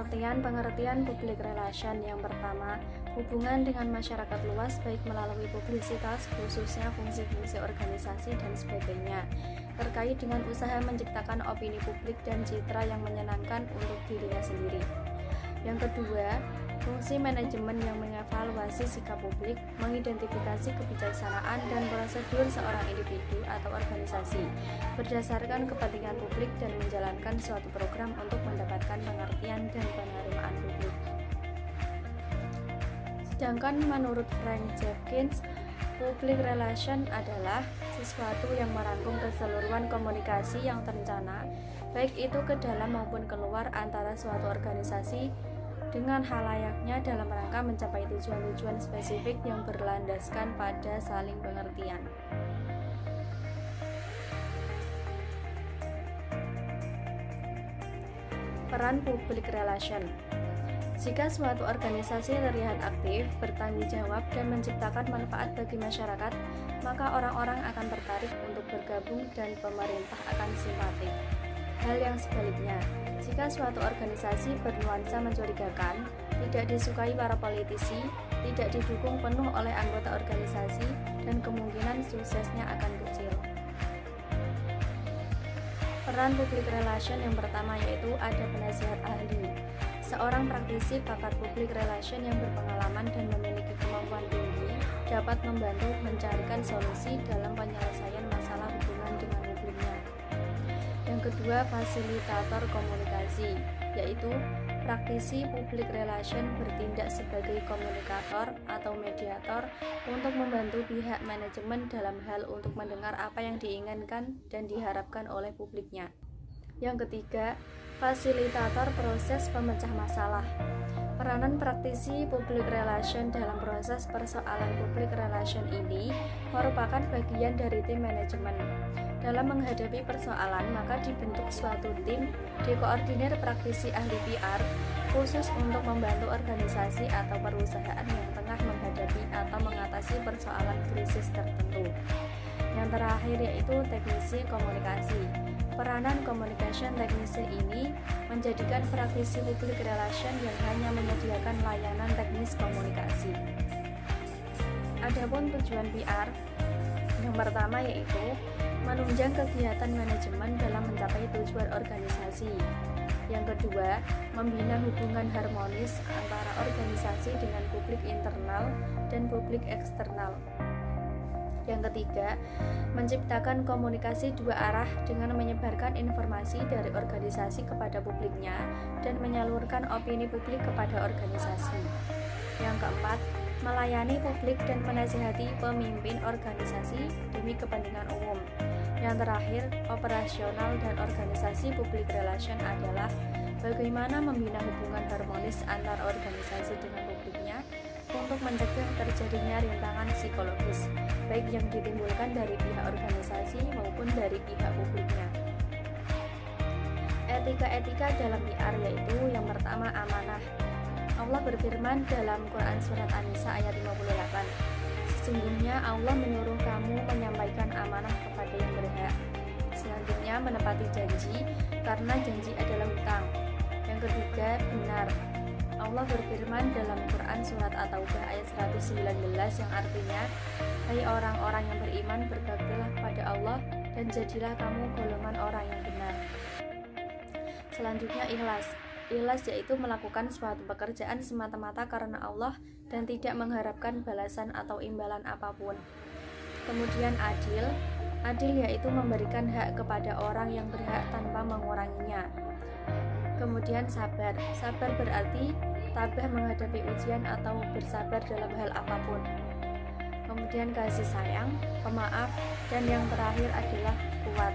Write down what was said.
Pengertian public relation yang pertama, hubungan dengan masyarakat luas baik melalui publisitas, khususnya fungsi-fungsi organisasi dan sebagainya, terkait dengan usaha menciptakan opini publik dan citra yang menyenangkan untuk dirinya sendiri. Yang kedua, fungsi manajemen yang mengevaluasi sikap publik, mengidentifikasi kebijaksanaan dan prosedur seorang individu atau organisasi berdasarkan kepentingan publik dan menjalankan suatu program untuk mendapatkan pengertian dan penerimaan publik. Sedangkan menurut Frank Jenkins, public relation adalah sesuatu yang merangkum keseluruhan komunikasi yang terencana, baik itu ke dalam maupun keluar antara suatu organisasi dengan halayaknya dalam rangka mencapai tujuan-tujuan spesifik yang berlandaskan pada saling pengertian. Peran public relation. Jika suatu organisasi terlihat aktif, bertanggung jawab, dan menciptakan manfaat bagi masyarakat, maka orang-orang akan tertarik untuk bergabung dan pemerintah akan simpatik. Hal yang sebaliknya, jika suatu organisasi bernuansa mencurigakan, tidak disukai para politisi, tidak didukung penuh oleh anggota organisasi, dan kemungkinan suksesnya akan kecil. Peran public relation yang pertama yaitu ada penasihat ahli. Seorang praktisi pakar public relation yang berpengalaman dan memiliki kemampuan tinggi dapat membantu mencarikan solusi dalam penyelesaian masalah hubungan dengan publiknya. Yang kedua, fasilitator komunikasi, yaitu praktisi public relation bertindak sebagai komunikator atau mediator untuk membantu pihak manajemen dalam hal untuk mendengar apa yang diinginkan dan diharapkan oleh publiknya. Yang ketiga, fasilitator proses pemecah masalah. Peranan praktisi public relation dalam proses persoalan public relation ini merupakan bagian dari tim manajemen. Dalam menghadapi persoalan, maka dibentuk suatu tim, dikoordinir praktisi ahli PR, khusus untuk membantu organisasi atau perusahaan yang tengah menghadapi atau mengatasi persoalan krisis tertentu. Yang terakhir yaitu teknisi komunikasi. Peranan communication technician ini menjadikan praktisi public relation yang hanya menyediakan layanan teknis komunikasi. Adapun tujuan PR yang pertama yaitu menunjang kegiatan manajemen dalam mencapai tujuan organisasi. Yang kedua, membina hubungan harmonis antara organisasi dengan publik internal dan publik eksternal. Yang ketiga, menciptakan komunikasi dua arah dengan menyebarkan informasi dari organisasi kepada publiknya dan menyalurkan opini publik kepada organisasi. Yang keempat, melayani publik dan menasihati pemimpin organisasi demi kepentingan umum. Yang terakhir, operasional dan organisasi public relation adalah bagaimana membina hubungan harmonis antar organisasi dengan publiknya untuk mencegah terjadinya rintangan psikologis, baik yang ditimbulkan dari pihak organisasi maupun dari pihak publiknya. Etika-etika dalam PR yaitu yang pertama amanah. Allah berfirman dalam Quran Surat An-Nisa ayat 58, sesungguhnya Allah menyuruh kamu menyampaikan amanah kepada yang berhak. Selanjutnya menepati janji, karena janji adalah hutang. Yang ketiga, benar. Allah berfirman dalam Quran Surat At-Taubah ayat 119 yang artinya, hai orang-orang yang beriman, berbaktilah kepada Allah dan jadilah kamu golongan orang yang benar. Selanjutnya ikhlas. Ikhlas yaitu melakukan suatu pekerjaan semata-mata karena Allah dan tidak mengharapkan balasan atau imbalan apapun. Kemudian adil. Adil yaitu memberikan hak kepada orang yang berhak tanpa menguranginya. Kemudian sabar. Sabar berarti tabah menghadapi ujian atau bersabar dalam hal apapun. Kemudian kasih sayang, pemaaf, dan yang terakhir adalah kuat.